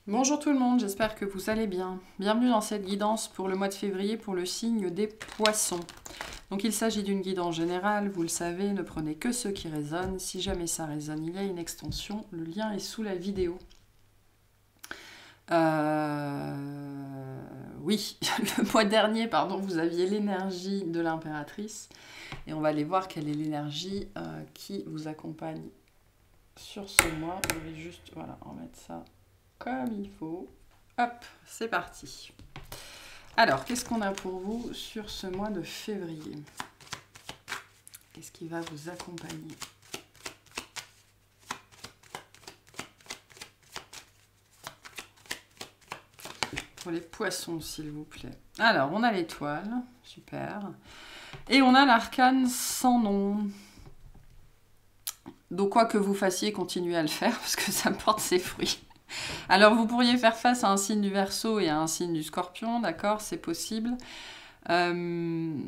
Bonjour tout le monde, j'espère que vous allez bien. Bienvenue dans cette guidance pour le mois de février pour le signe des poissons. Donc il s'agit d'une guidance générale, vous le savez, ne prenez que ce qui résonne. Si jamais ça résonne, il y a une extension, le lien est sous la vidéo. Oui, le mois dernier, pardon, vous aviez l'énergie de l'impératrice. Et on va aller voir quelle est l'énergie qui vous accompagne sur ce mois. Je vais juste, voilà, remettre ça comme il faut. Hop, c'est parti. Alors, qu'est-ce qu'on a pour vous sur ce mois de février? Qu'est-ce qui va vous accompagner? Pour les poissons, s'il vous plaît. Alors, on a l'étoile, super. Et on a l'arcane sans nom. Donc, quoi que vous fassiez, continuez à le faire, parce que ça porte ses fruits. Alors, vous pourriez faire face à un signe du Verseau et à un signe du Scorpion, d'accord? C'est possible. Il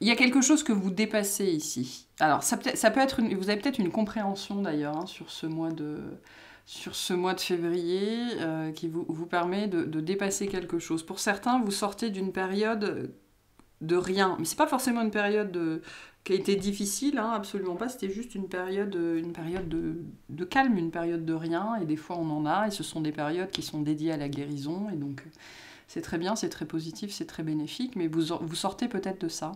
y a quelque chose que vous dépassez ici. Alors, ça peut être vous avez peut-être une compréhension d'ailleurs hein, sur ce mois de février qui vous permet de dépasser quelque chose. Pour certains, vous sortez d'une période de rien, mais c'est pas forcément une période qui a été difficile, hein, absolument pas. C'était juste une période de calme, une période de rien. Et des fois, on en a. Et ce sont des périodes qui sont dédiées à la guérison. Et donc, c'est très bien, c'est très positif, c'est très bénéfique. Mais vous sortez peut-être de ça.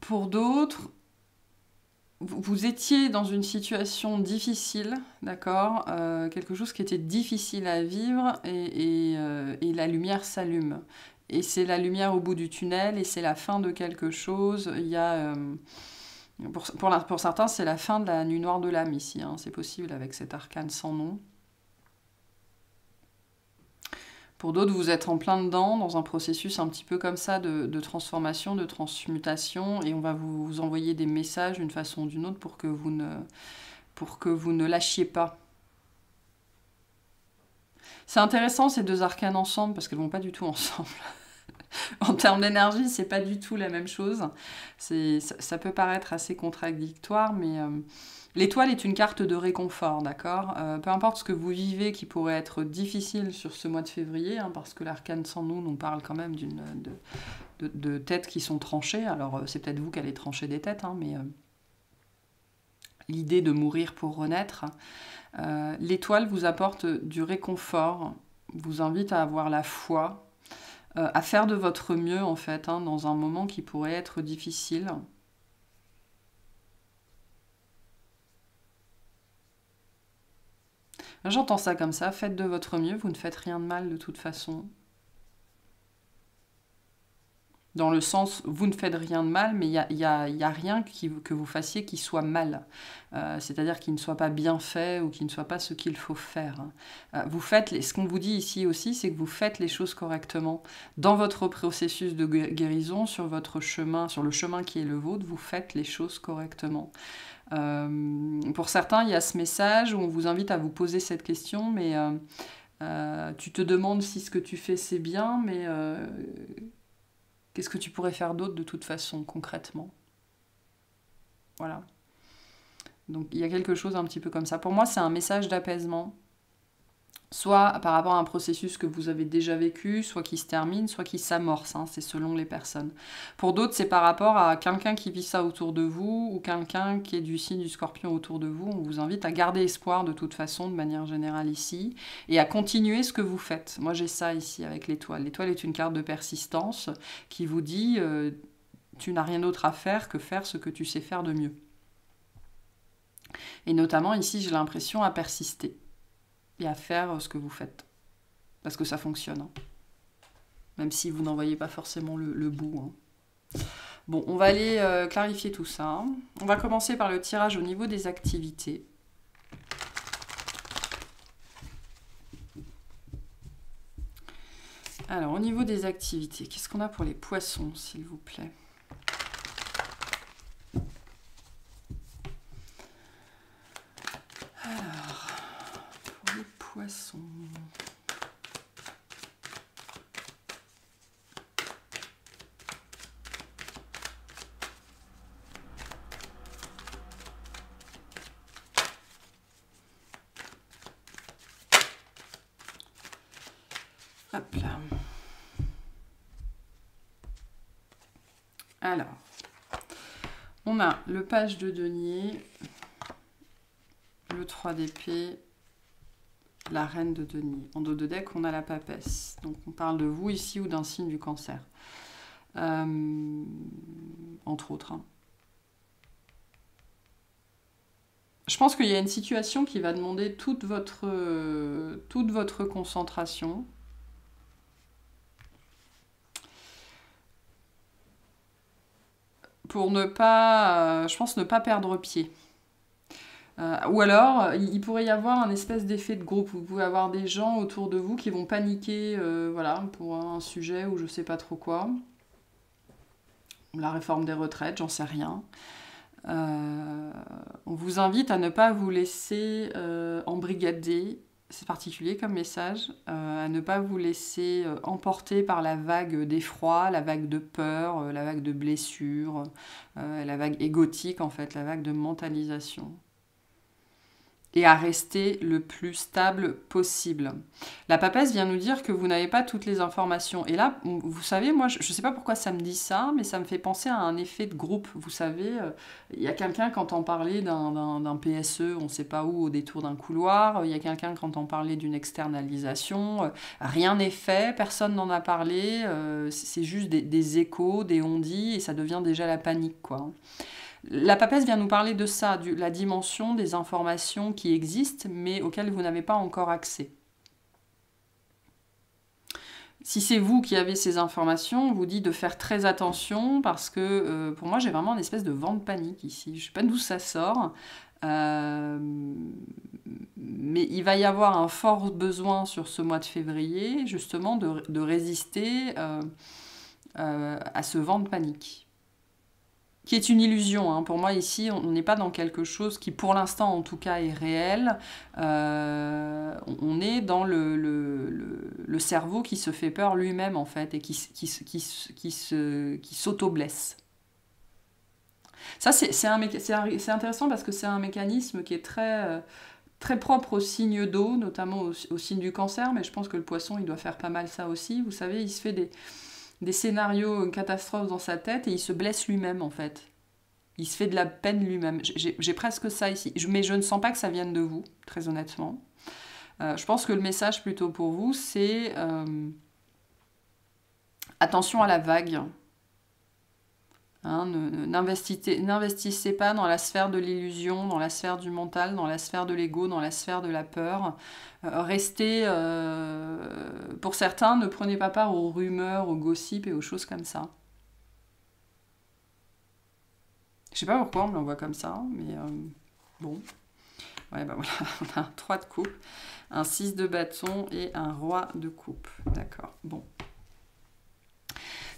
Pour d'autres, vous étiez dans une situation difficile, d'accord, quelque chose qui était difficile à vivre et la lumière s'allume. Et c'est la lumière au bout du tunnel et c'est la fin de quelque chose. Il y a, pour certains, c'est la fin de la nuit noire de l'âme ici. Hein, c'est possible avec cet arcane sans nom. Pour d'autres, vous êtes en plein dedans, dans un processus un petit peu comme ça de transformation, de transmutation, et on va vous envoyer des messages d'une façon ou d'une autre pour que vous ne lâchiez pas. C'est intéressant ces deux arcanes ensemble, parce qu'elles ne vont pas du tout ensemble. En termes d'énergie, c'est pas du tout la même chose. Ça peut paraître assez contradictoire, mais... L'étoile est une carte de réconfort, d'accord? Peu importe ce que vous vivez qui pourrait être difficile sur ce mois de février, hein, parce que l'arcane sans nous nous parle quand même de têtes qui sont tranchées. Alors, c'est peut-être vous qui allez trancher des têtes, hein, mais l'idée de mourir pour renaître. L'étoile vous apporte du réconfort, vous invite à avoir la foi, à faire de votre mieux, en fait, hein, dans un moment qui pourrait être difficile. J'entends ça comme ça, faites de votre mieux, vous ne faites rien de mal de toute façon. Dans le sens, vous ne faites rien de mal, mais il y a rien que vous fassiez qui soit mal. C'est-à-dire qu'il ne soit pas bien fait ou qu'il ne soit pas ce qu'il faut faire. Vous faites, ce qu'on vous dit ici aussi, c'est que vous faites les choses correctement. Dans votre processus de guérison, sur votre chemin, sur le chemin qui est le vôtre, vous faites les choses correctement. Pour certains, il y a ce message où on vous invite à vous poser cette question, mais tu te demandes si ce que tu fais c'est bien, mais qu'est-ce que tu pourrais faire d'autre de toute façon, concrètement? Voilà. Donc il y a quelque chose un petit peu comme ça. Pour moi, c'est un message d'apaisement. Soit par rapport à un processus que vous avez déjà vécu, soit qui se termine, soit qui s'amorce, hein, c'est selon les personnes. Pour d'autres, c'est par rapport à quelqu'un qui vit ça autour de vous, ou quelqu'un qui est du signe du Scorpion autour de vous. On vous invite à garder espoir de toute façon, de manière générale ici, et à continuer ce que vous faites. Moi j'ai ça ici avec l'étoile. L'étoile est une carte de persistance qui vous dit tu n'as rien d'autre à faire que faire ce que tu sais faire de mieux. Et notamment ici, j'ai l'impression à persister. Et à faire ce que vous faites. Parce que ça fonctionne. Hein. Même si vous n'en voyez pas forcément le bout. Hein. Bon, on va aller clarifier tout ça. Hein. On va commencer par le tirage au niveau des activités. Alors, au niveau des activités, qu'est-ce qu'on a pour les poissons, s'il vous plaît? Alors, pour les poissons... Alors, on a le page de denier, le 3 d'épée, la reine de denier. En dos de deck, on a la papesse. Donc, on parle de vous ici ou d'un signe du cancer. Entre autres. Hein. Je pense qu'il y a une situation qui va demander toute votre concentration. Pour ne pas, je pense, ne pas perdre pied. Ou alors, il pourrait y avoir un espèce d'effet de groupe. Vous pouvez avoir des gens autour de vous qui vont paniquer voilà, pour un sujet ou je sais pas trop quoi. La réforme des retraites, j'en sais rien. On vous invite à ne pas vous laisser embrigader, c'est particulier comme message, à ne pas vous laisser emporter par la vague d'effroi, la vague de peur, la vague de blessure, la vague égotique en fait, la vague de mentalisation. Et à rester le plus stable possible. La papesse vient nous dire que vous n'avez pas toutes les informations. Et là, vous savez, moi, je ne sais pas pourquoi ça me dit ça, mais ça me fait penser à un effet de groupe. Vous savez, il y a quelqu'un qui entend parler d'un PSE, on ne sait pas où, au détour d'un couloir. Il y a quelqu'un qui entend parler d'une externalisation. Rien n'est fait, personne n'en a parlé. C'est juste des échos, des on-dit, et ça devient déjà la panique, quoi. La papesse vient nous parler de ça, de la dimension des informations qui existent, mais auxquelles vous n'avez pas encore accès. Si c'est vous qui avez ces informations, on vous dit de faire très attention, parce que pour moi, j'ai vraiment une espèce de vent de panique ici. Je ne sais pas d'où ça sort, mais il va y avoir un fort besoin sur ce mois de février, justement, de résister à ce vent de panique. Qui est une illusion. Hein. Pour moi, ici, on n'est pas dans quelque chose qui, pour l'instant, en tout cas, est réel. On est dans le cerveau qui se fait peur lui-même, en fait, et qui s'auto-blesse. Ça, c'est intéressant parce que c'est un mécanisme qui est très propre au signe d'eau, notamment au signe du cancer, mais je pense que le poisson, il doit faire pas mal ça aussi. Vous savez, il se fait des scénarios catastrophes dans sa tête et il se blesse lui-même en fait. Il se fait de la peine lui-même. J'ai presque ça ici. Mais je ne sens pas que ça vienne de vous, très honnêtement. Je pense que le message plutôt pour vous, c'est attention à la vague. Hein, n'investissez pas dans la sphère de l'illusion, dans la sphère du mental, dans la sphère de l'ego, dans la sphère de la peur. Restez, pour certains, ne prenez pas part aux rumeurs, aux gossips et aux choses comme ça. Je sais pas pourquoi on me l'envoie comme ça, mais bon. Ouais, bah voilà, on a un 3 de coupe, un 6 de bâton et un roi de coupe. D'accord, bon.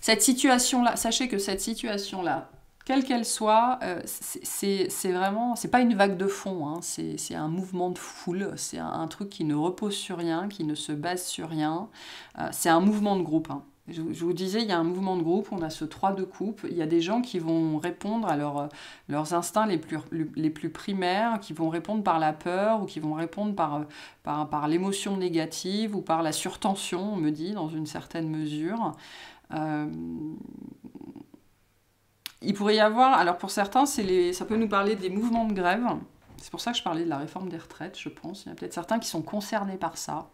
Cette situation-là, sachez que cette situation-là, quelle qu'elle soit, c'est vraiment, c'est pas une vague de fond, hein, c'est un mouvement de foule, c'est un truc qui ne repose sur rien, qui ne se base sur rien, c'est un mouvement de groupe. Hein. Je vous disais, il y a un mouvement de groupe, on a ce 3 de coupe, il y a des gens qui vont répondre à leurs instincts les plus primaires, qui vont répondre par la peur, ou qui vont répondre par l'émotion négative, ou par la surtension, on me dit, dans une certaine mesure. Il pourrait y avoir, alors pour certains, ça peut nous parler des mouvements de grève. C'est pour ça que je parlais de la réforme des retraites, je pense. Il y a peut-être certains qui sont concernés par ça.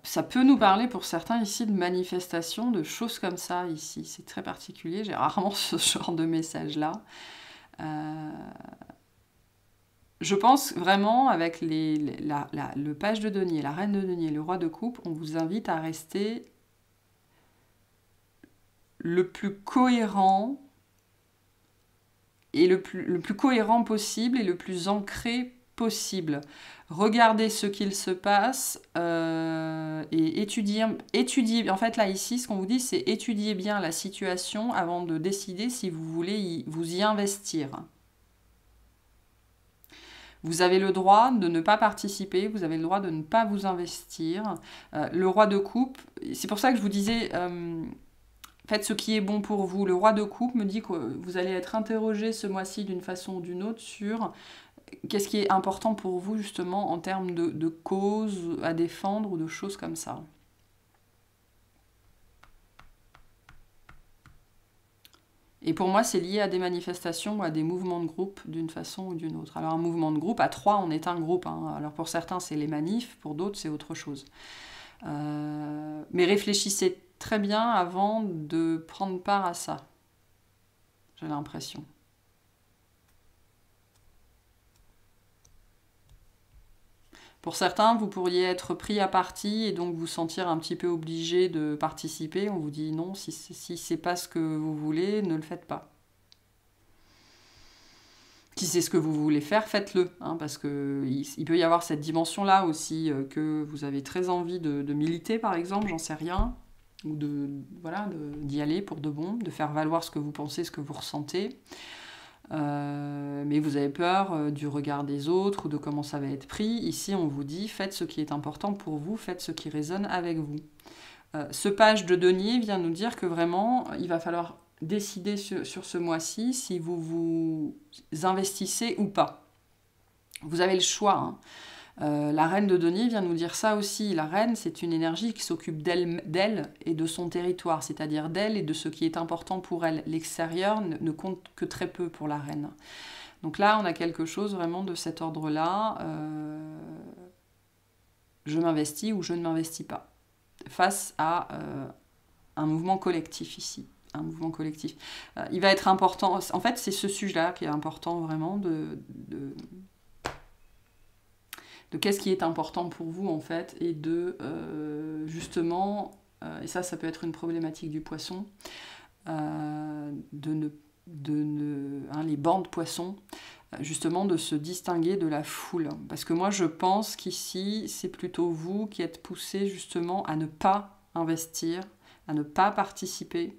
Ça peut nous parler pour certains ici de manifestations, de choses comme ça ici. C'est très particulier, j'ai rarement ce genre de message-là. Je pense vraiment, avec le page de denier, la reine de denier, le roi de coupe, on vous invite à rester le plus cohérent et le plus cohérent possible et le plus ancré possible. Regardez ce qu'il se passe et étudiez. En fait, là, ici, ce qu'on vous dit, c'est étudier bien la situation avant de décider si vous voulez vous y investir. Vous avez le droit de ne pas participer, vous avez le droit de ne pas vous investir. Le roi de coupe, c'est pour ça que je vous disais, faites ce qui est bon pour vous. Le roi de coupe me dit que vous allez être interrogé ce mois-ci d'une façon ou d'une autre sur qu'est-ce qui est important pour vous justement en termes de causes à défendre ou de choses comme ça. Et pour moi, c'est lié à des manifestations ou à des mouvements de groupe d'une façon ou d'une autre. Alors un mouvement de groupe, à 3, on est un groupe. Hein. Alors pour certains, c'est les manifs, pour d'autres, c'est autre chose. Mais réfléchissez très bien avant de prendre part à ça. J'ai l'impression. Pour certains, vous pourriez être pris à partie et donc vous sentir un petit peu obligé de participer. On vous dit non, si c'est pas ce que vous voulez, ne le faites pas. Si c'est ce que vous voulez faire, faites-le. Hein, parce qu'il peut y avoir cette dimension-là aussi, que vous avez très envie de militer, par exemple, j'en sais rien. Ou d'y aller pour de bon, de faire valoir ce que vous pensez, ce que vous ressentez. Mais vous avez peur du regard des autres ou de comment ça va être pris. Ici, on vous dit, faites ce qui est important pour vous, faites ce qui résonne avec vous. Ce page de denier vient nous dire que vraiment, il va falloir décider sur ce mois-ci si vous vous investissez ou pas. Vous avez le choix. Hein. La reine de denier vient nous dire ça aussi. La reine, c'est une énergie qui s'occupe d'elle et de son territoire, c'est-à-dire d'elle et de ce qui est important pour elle. L'extérieur ne compte que très peu pour la reine. Donc là, on a quelque chose vraiment de cet ordre-là. Je m'investis ou je ne m'investis pas. Face à un mouvement collectif ici. Un mouvement collectif. Il va être important... En fait, c'est ce sujet-là qui est important vraiment de qu'est-ce qui est important pour vous, en fait, et de, justement, et ça peut être une problématique du poisson, les bancs de poissons, justement, de se distinguer de la foule. Parce que moi, je pense qu'ici, c'est plutôt vous qui êtes poussé, justement, à ne pas investir, à ne pas participer,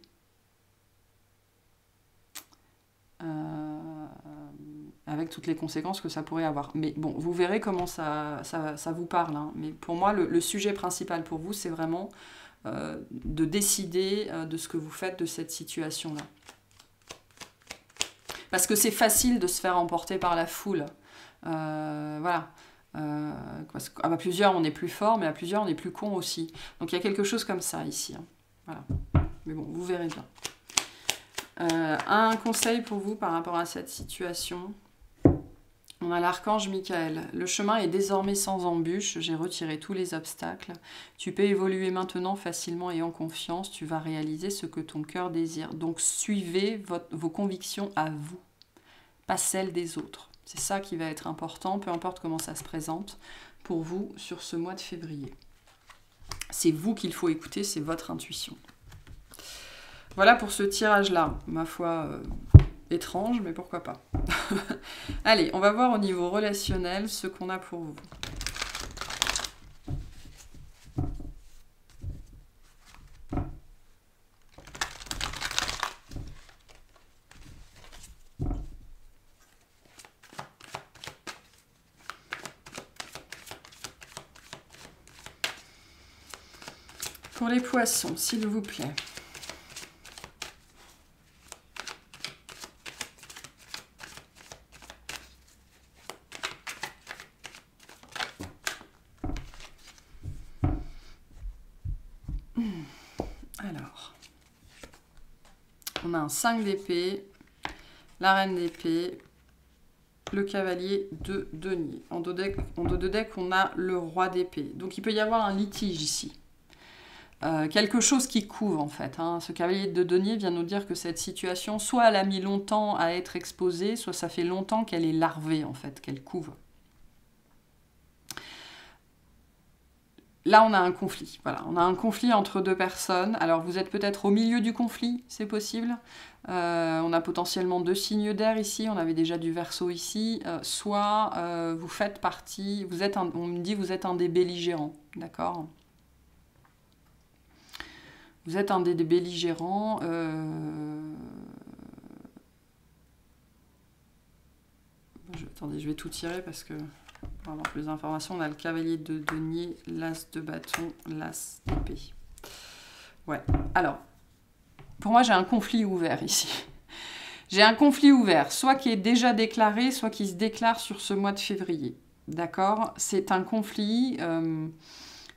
avec toutes les conséquences que ça pourrait avoir. Mais bon, vous verrez comment ça vous parle. Hein. Mais pour moi, le sujet principal pour vous, c'est vraiment de décider de ce que vous faites de cette situation-là. Parce que c'est facile de se faire emporter par la foule. Voilà. Parce qu'à plusieurs, on est plus fort, mais à plusieurs, on est plus con aussi. Donc il y a quelque chose comme ça ici. Hein. Voilà. Mais bon, vous verrez bien. Un conseil pour vous par rapport à cette situation. On a l'archange Michael. Le chemin est désormais sans embûche. J'ai retiré tous les obstacles. Tu peux évoluer maintenant facilement et en confiance. Tu vas réaliser ce que ton cœur désire. Donc suivez vos convictions à vous, pas celles des autres. C'est ça qui va être important, peu importe comment ça se présente pour vous sur ce mois de février. C'est vous qu'il faut écouter, c'est votre intuition. Voilà pour ce tirage-là. Ma foi... étrange, mais pourquoi pas. Allez, on va voir au niveau relationnel ce qu'on a pour vous. Pour les poissons, s'il vous plaît. Alors, on a un 5 d'épée, la reine d'épée, le cavalier de denier. En dos de deck, on a le roi d'épée. Donc il peut y avoir un litige ici. Quelque chose qui couve en fait. Hein. Ce cavalier de denier vient nous dire que cette situation, soit elle a mis longtemps à être exposée, soit ça fait longtemps qu'elle est larvée en fait, qu'elle couve. Là, on a un conflit. Voilà, on a un conflit entre deux personnes. Alors, vous êtes peut-être au milieu du conflit, c'est possible. On a potentiellement 2 signes d'air ici. On avait déjà du Verseau ici. Soit vous faites partie... on me dit vous êtes un des belligérants. D'accord ? Vous êtes un des belligérants. Attendez, je vais tout tirer parce que... Pour avoir plus d'informations, on a le cavalier de denier, l'as de bâton, l'as d'épée. Ouais, alors, pour moi, j'ai un conflit ouvert ici. J'ai un conflit ouvert, soit qui est déjà déclaré, soit qui se déclare sur ce mois de février. D'accord ? C'est un conflit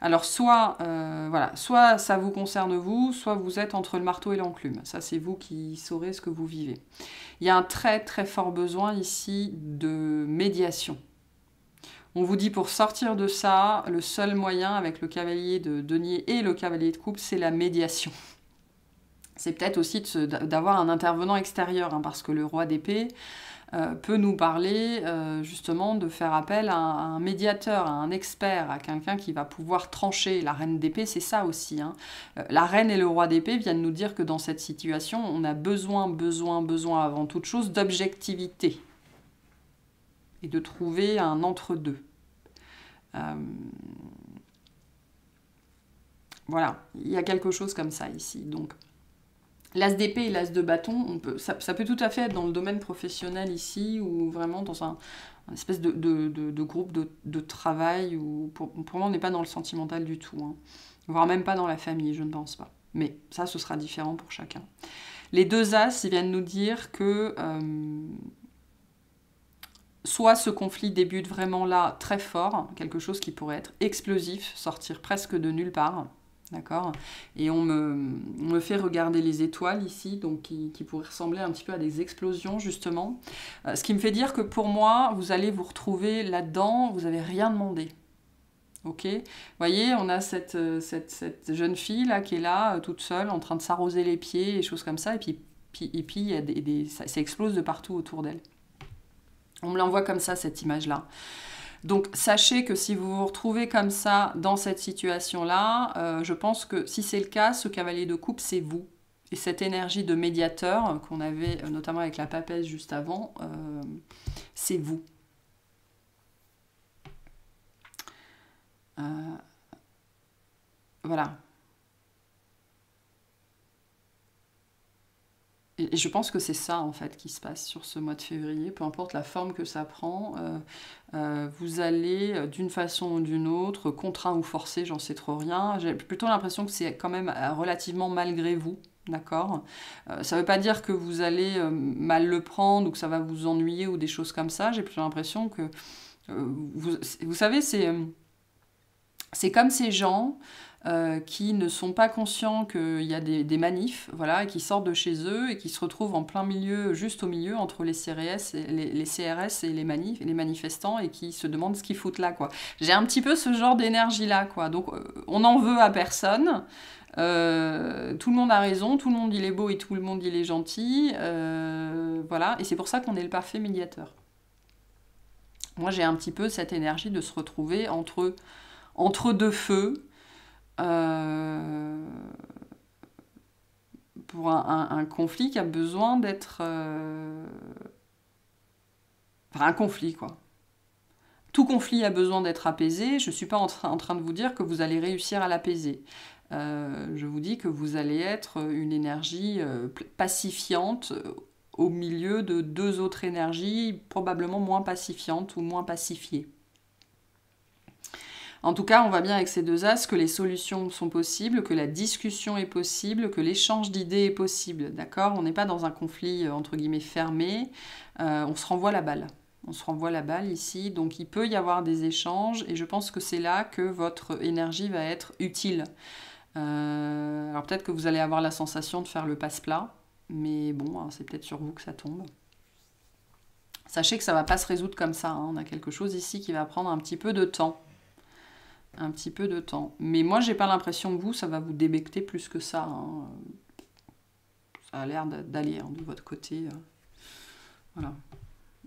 Alors, soit, voilà, soit ça vous concerne vous, soit vous êtes entre le marteau et l'enclume. Ça, c'est vous qui saurez ce que vous vivez. Il y a un très très fort besoin ici de médiation. On vous dit pour sortir de ça, le seul moyen avec le cavalier de denier et le cavalier de coupe, c'est la médiation. C'est peut-être aussi d'avoir un intervenant extérieur, hein, parce que le roi d'épée peut nous parler justement de faire appel à un médiateur, à un expert, à quelqu'un qui va pouvoir trancher. La reine d'épée, c'est ça aussi, hein. La reine et le roi d'épée viennent nous dire que dans cette situation, on a besoin avant toute chose d'objectivité et de trouver un entre-deux. Voilà, il y a quelque chose comme ça ici. Donc, l'as d'épée et l'as de bâton, ça peut tout à fait être dans le domaine professionnel ici, ou vraiment dans un espèce de groupe de travail, ou pour moi, on n'est pas dans le sentimental du tout, hein. Voire même pas dans la famille, je ne pense pas. Mais ça, ce sera différent pour chacun. Les deux as, ils viennent nous dire que soit ce conflit débute vraiment là, très fort, quelque chose qui pourrait être explosif, sortir presque de nulle part, d'accord. Et on me fait regarder les étoiles ici, donc qui pourraient ressembler un petit peu à des explosions, justement. Ce qui me fait dire que pour moi, vous allez vous retrouver là-dedans, vous n'avez rien demandé. Ok, vous voyez, on a cette jeune fille là qui est là, toute seule, en train de s'arroser les pieds et choses comme ça, et puis il y a ça explose de partout autour d'elle. On me l'envoie comme ça, cette image-là. Donc, sachez que si vous vous retrouvez comme ça, dans cette situation-là, je pense que si c'est le cas, ce cavalier de coupe, c'est vous. Et cette énergie de médiateur qu'on avait, notamment avec la papesse juste avant, c'est vous. Voilà. Et je pense que c'est ça, en fait, qui se passe sur ce mois de février. Peu importe la forme que ça prend, vous allez, d'une façon ou d'une autre, contraint ou forcé, j'en sais trop rien. J'ai plutôt l'impression que c'est quand même relativement malgré vous, d'accord. Ça ne veut pas dire que vous allez mal le prendre ou que ça va vous ennuyer ou des choses comme ça. J'ai plutôt l'impression que... vous savez, c'est comme ces gens... qui ne sont pas conscients qu'il y a des manifs, voilà, et qui sortent de chez eux et qui se retrouvent en plein milieu, juste au milieu, entre les CRS et les manifestants, et qui se demandent ce qu'ils foutent là, quoi. J'ai un petit peu ce genre d'énergie-là, quoi. Donc, on n'en veut à personne. Tout le monde a raison, tout le monde il est beau et tout le monde il est gentil. Voilà, et c'est pour ça qu'on est le parfait médiateur. Moi, j'ai un petit peu cette énergie de se retrouver entre deux feux, pour un conflit qui a besoin d'être... Enfin, un conflit, quoi. Tout conflit a besoin d'être apaisé. Je ne suis pas en train de vous dire que vous allez réussir à l'apaiser. Je vous dis que vous allez être une énergie pacifiante au milieu de deux autres énergies probablement moins pacifiantes ou moins pacifiées. En tout cas, on voit bien avec ces deux as que les solutions sont possibles, que la discussion est possible, que l'échange d'idées est possible, d'accord. On n'est pas dans un conflit, entre guillemets, fermé, on se renvoie la balle. On se renvoie la balle ici, donc il peut y avoir des échanges, et je pense que c'est là que votre énergie va être utile. Alors peut-être que vous allez avoir la sensation de faire le passe-plat, mais bon, c'est peut-être sur vous que ça tombe. Sachez que ça ne va pas se résoudre comme ça, hein. On a quelque chose ici qui va prendre un petit peu de temps. Un petit peu de temps. Mais moi, j'ai pas l'impression que vous, ça va vous débecter plus que ça, hein. Ça a l'air d'aller, hein, de votre côté. Voilà.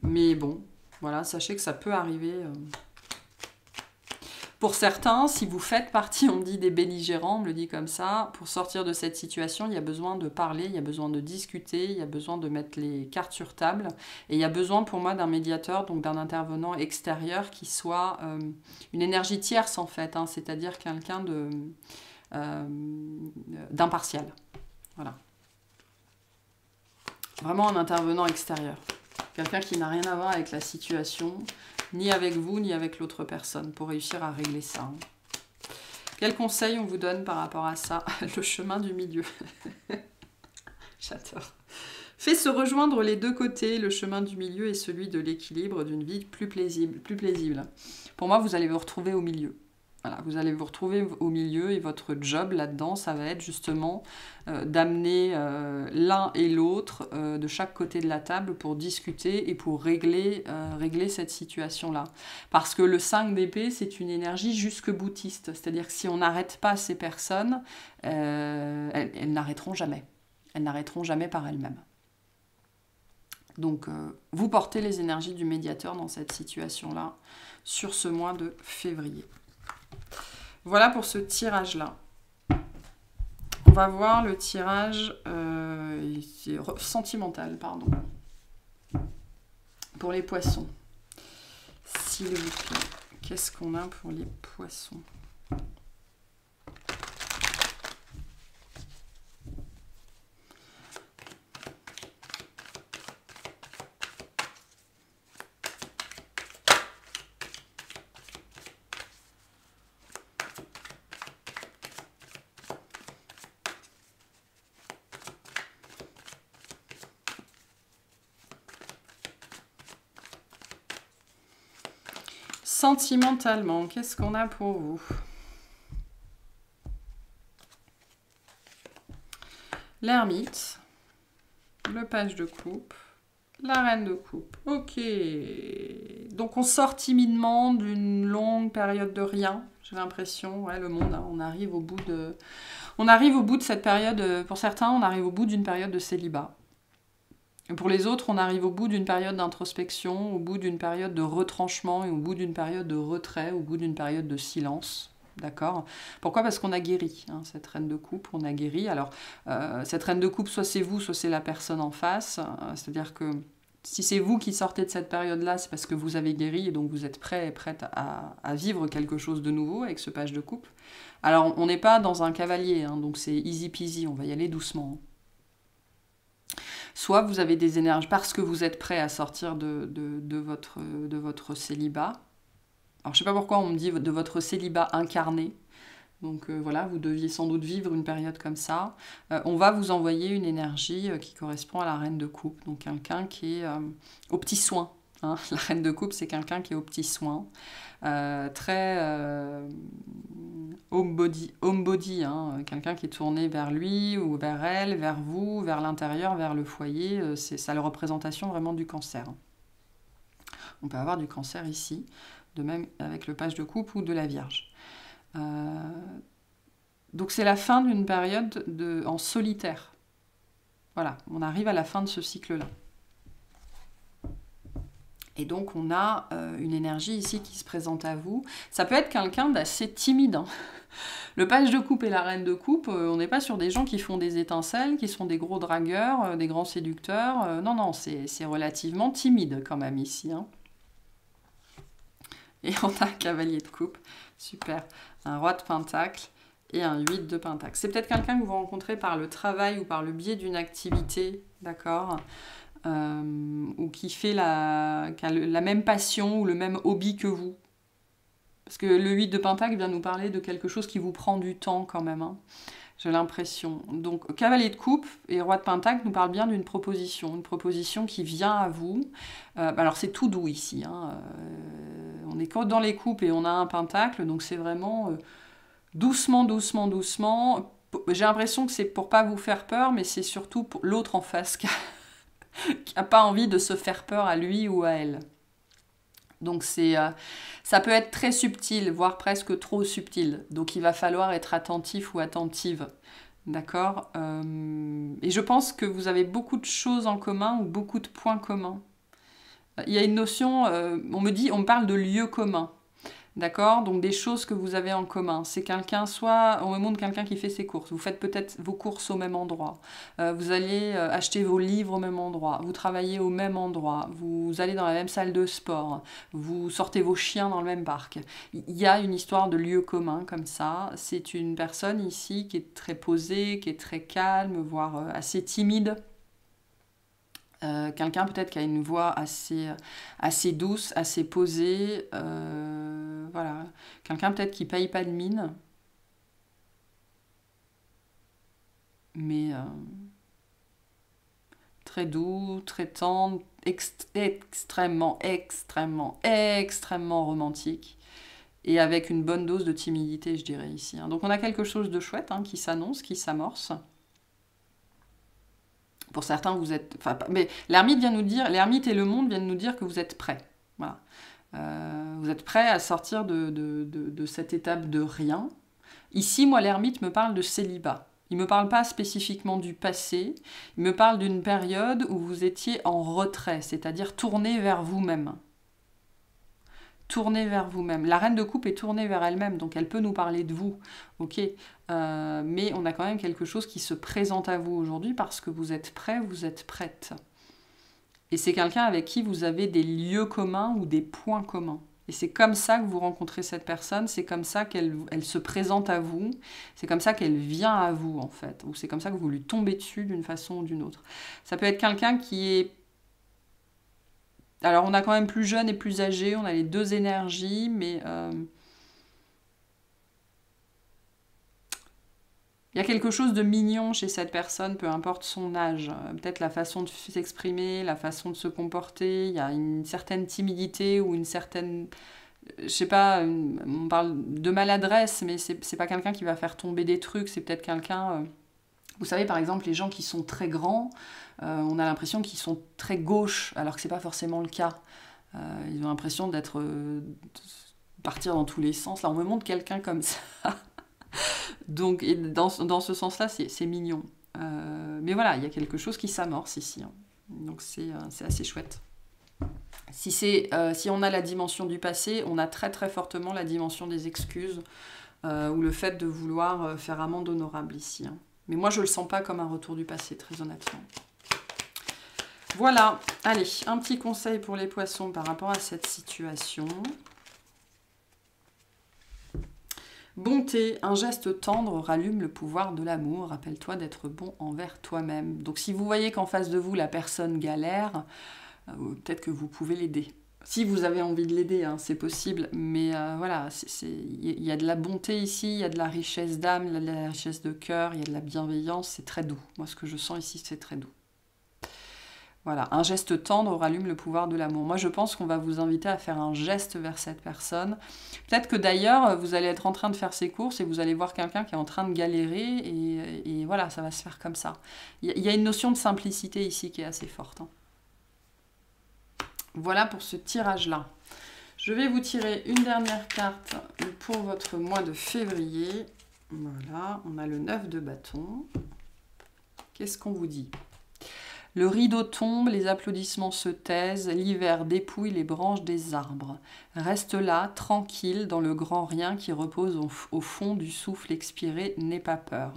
Mais bon, voilà, sachez que ça peut arriver. Pour certains, si vous faites partie, on dit, des belligérants, on me le dit comme ça, pour sortir de cette situation, il y a besoin de parler, il y a besoin de discuter, il y a besoin de mettre les cartes sur table, et il y a besoin pour moi d'un médiateur, donc d'un intervenant extérieur qui soit une énergie tierce en fait, hein, c'est-à-dire quelqu'un d'impartial. Voilà. Vraiment un intervenant extérieur. Quelqu'un qui n'a rien à voir avec la situation, ni avec vous, ni avec l'autre personne, pour réussir à régler ça. Quel conseil on vous donne par rapport à ça? Le chemin du milieu. J'adore. Fait se rejoindre les deux côtés, le chemin du milieu et celui de l'équilibre d'une vie plus paisible. Pour moi, vous allez vous retrouver au milieu. Voilà, vous allez vous retrouver au milieu et votre job là-dedans, ça va être justement d'amener l'un et l'autre de chaque côté de la table pour discuter et pour régler cette situation-là. Parce que le 5 d'épée, c'est une énergie jusque-boutiste. C'est-à-dire que si on n'arrête pas ces personnes, elles n'arrêteront jamais. Elles n'arrêteront jamais par elles-mêmes. Donc, vous portez les énergies du médiateur dans cette situation-là sur ce mois de février. Voilà pour ce tirage-là. On va voir le tirage sentimental, pardon. Pour les poissons. S'il vous plaît, qu'est-ce qu'on a pour les poissons ? Sentimentalement, qu'est-ce qu'on a pour vous? L'ermite, le page de coupe, la reine de coupe. Ok. Donc on sort timidement d'une longue période de rien, j'ai l'impression. Ouais, le monde, hein, on arrive au bout de cette période. Pour certains, on arrive au bout d'une période de célibat. Pour les autres, on arrive au bout d'une période d'introspection, au bout d'une période de retranchement et au bout d'une période de retrait, au bout d'une période de silence. D'accord ? Pourquoi ? Parce qu'on a guéri, hein, cette reine de coupe, on a guéri. Alors, cette reine de coupe, soit c'est vous, soit c'est la personne en face. C'est-à-dire que si c'est vous qui sortez de cette période-là, c'est parce que vous avez guéri et donc vous êtes prêt et prête à vivre quelque chose de nouveau avec ce page de coupe. Alors, on n'est pas dans un cavalier, hein, donc c'est easy peasy, on va y aller doucement. Soit vous avez des énergies, parce que vous êtes prêt à sortir de votre célibat. Alors je ne sais pas pourquoi on me dit de votre célibat incarné. Donc voilà, vous deviez sans doute vivre une période comme ça. On va vous envoyer une énergie qui correspond à la reine de coupe. Donc quelqu'un qui est aux petits soins. Hein. La reine de coupe, c'est quelqu'un qui est aux petits soins. Très home body, hein, quelqu'un qui est tourné vers lui ou vers elle, vers vous, vers l'intérieur, vers le foyer. C'est ça la représentation vraiment du cancer. On peut avoir du cancer ici, de même avec le page de coupe ou de la Vierge. Donc c'est la fin d'une période en solitaire. Voilà, on arrive à la fin de ce cycle-là. Et donc, on a une énergie ici qui se présente à vous. Ça peut être quelqu'un d'assez timide. Hein. Le page de coupe et la reine de coupe, on n'est pas sur des gens qui font des étincelles, qui sont des gros dragueurs, des grands séducteurs. Non, c'est relativement timide quand même ici. Hein. Et on a un cavalier de coupe. Super. Un roi de pentacle et un 8 de pentacle. C'est peut-être quelqu'un que vous rencontrez par le travail ou par le biais d'une activité, d'accord ? Ou qui a la même passion ou le même hobby que vous. Parce que le 8 de pentacle vient nous parler de quelque chose qui vous prend du temps quand même. Hein. J'ai l'impression. Donc, cavalier de coupe et roi de pentacle nous parle bien d'une proposition. Une proposition qui vient à vous. Alors, c'est tout doux ici. Hein. On est que dans les coupes et on a un pentacle. Donc, c'est vraiment doucement, doucement, doucement. J'ai l'impression que c'est pour pas vous faire peur, mais c'est surtout pour l'autre en face qui n'a pas envie de se faire peur à lui ou à elle. Donc ça peut être très subtil, voire presque trop subtil. Donc il va falloir être attentif ou attentive. D'accord ? Et je pense que vous avez beaucoup de choses en commun ou beaucoup de points communs. Il y a une notion, on me parle de lieux communs. D'accord ? Donc des choses que vous avez en commun. C'est quelqu'un, soit on me montre quelqu'un qui fait ses courses. Vous faites peut-être vos courses au même endroit. Vous allez acheter vos livres au même endroit. Vous travaillez au même endroit. Vous allez dans la même salle de sport. Vous sortez vos chiens dans le même parc. Il y a une histoire de lieu commun comme ça. C'est une personne ici qui est très posée, qui est très calme, voire assez timide. Quelqu'un peut-être qui a une voix assez douce, assez posée, voilà. Quelqu'un peut-être qui paye pas de mine, mais très doux, très tendre, extrêmement, extrêmement, extrêmement romantique. Et avec une bonne dose de timidité, je dirais ici. Donc on a quelque chose de chouette qui s'annonce, qui s'amorce. Pour certains, vous êtes... mais l'ermite vient nous dire, l'ermite et le monde viennent nous dire que vous êtes prêts. Voilà. Vous êtes prêts à sortir de cette étape de rien. Ici, moi, l'ermite me parle de célibat. Il ne me parle pas spécifiquement du passé. Il me parle d'une période où vous étiez en retrait, c'est-à-dire tourné vers vous-même. Tournez vers vous-même. La reine de coupe est tournée vers elle-même, donc elle peut nous parler de vous, ok. Mais on a quand même quelque chose qui se présente à vous aujourd'hui parce que vous êtes prêt, vous êtes prête. Et c'est quelqu'un avec qui vous avez des lieux communs ou des points communs. Et c'est comme ça que vous rencontrez cette personne, c'est comme ça qu'elle se présente à vous, c'est comme ça qu'elle vient à vous, en fait. Ou c'est comme ça que vous lui tombez dessus d'une façon ou d'une autre. Ça peut être quelqu'un qui est... Alors, on a quand même plus jeune et plus âgé, on a les deux énergies, mais il y a quelque chose de mignon chez cette personne, peu importe son âge. Peut-être la façon de s'exprimer, la façon de se comporter, il y a une certaine timidité ou une certaine... Je sais pas, on parle de maladresse, mais c'est pas quelqu'un qui va faire tomber des trucs, c'est peut-être quelqu'un... Vous savez, par exemple, les gens qui sont très grands, on a l'impression qu'ils sont très gauches, alors que c'est pas forcément le cas. Ils ont l'impression d'être... partir dans tous les sens. Là, on me montre quelqu'un comme ça. Donc, et dans ce sens-là, c'est mignon. Mais voilà, il y a quelque chose qui s'amorce ici. Donc, c'est assez chouette. Si on a la dimension du passé, on a très très fortement la dimension des excuses ou le fait de vouloir faire amende honorable ici. Mais moi, je ne le sens pas comme un retour du passé, très honnêtement. Voilà, allez, un petit conseil pour les poissons par rapport à cette situation. Bonté, un geste tendre rallume le pouvoir de l'amour. Rappelle-toi d'être bon envers toi-même. Donc si vous voyez qu'en face de vous, la personne galère, peut-être que vous pouvez l'aider. Si vous avez envie de l'aider, c'est possible. Mais voilà, il y a de la bonté ici, il y a de la richesse d'âme, il y a de la richesse de cœur, il y a de la bienveillance. C'est très doux. Moi, ce que je sens ici, c'est très doux. Voilà, un geste tendre rallume le pouvoir de l'amour. Moi, je pense qu'on va vous inviter à faire un geste vers cette personne. Peut-être que d'ailleurs, vous allez être en train de faire ses courses et vous allez voir quelqu'un qui est en train de galérer et voilà, ça va se faire comme ça. Il y a une notion de simplicité ici qui est assez forte. Voilà pour ce tirage-là. Je vais vous tirer une dernière carte pour votre mois de février. Voilà, on a le 9 de bâton. Qu'est-ce qu'on vous dit ? Le rideau tombe, les applaudissements se taisent, l'hiver dépouille les branches des arbres. Reste là, tranquille, dans le grand rien qui repose au fond du souffle expiré, n'aie pas peur.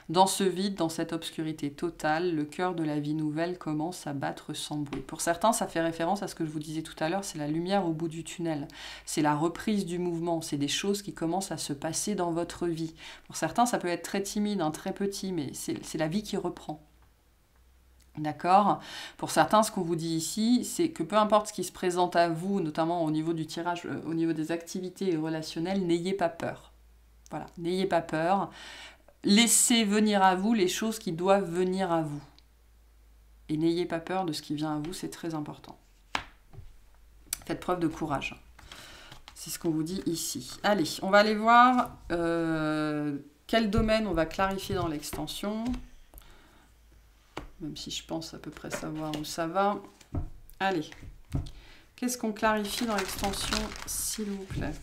Dans ce vide, dans cette obscurité totale, le cœur de la vie nouvelle commence à battre sans bruit. Pour certains, ça fait référence à ce que je vous disais tout à l'heure, c'est la lumière au bout du tunnel. C'est la reprise du mouvement, c'est des choses qui commencent à se passer dans votre vie. Pour certains, ça peut être très timide, très petit, mais c'est la vie qui reprend. D'accord. Pour certains, ce qu'on vous dit ici, c'est que peu importe ce qui se présente à vous, notamment au niveau du tirage, au niveau des activités relationnelles, n'ayez pas peur. Voilà, n'ayez pas peur. Laissez venir à vous les choses qui doivent venir à vous. Et n'ayez pas peur de ce qui vient à vous, c'est très important. Faites preuve de courage. C'est ce qu'on vous dit ici. Allez, on va aller voir quel domaine on va clarifier dans l'extension. Même si je pense à peu près savoir où ça va. Allez, qu'est-ce qu'on clarifie dans l'extension, s'il vous plaît,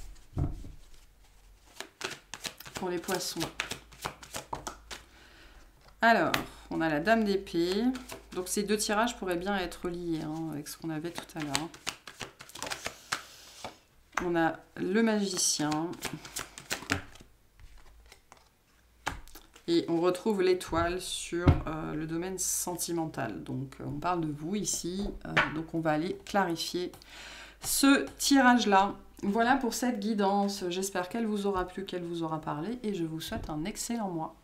pour les poissons? Alors, on a la dame d'épée. Donc ces deux tirages pourraient bien être liés avec ce qu'on avait tout à l'heure. On a le magicien. Et on retrouve l'étoile sur le domaine sentimental. Donc on parle de vous ici. Donc on va aller clarifier ce tirage-là. Voilà pour cette guidance. J'espère qu'elle vous aura plu, qu'elle vous aura parlé. Et je vous souhaite un excellent mois.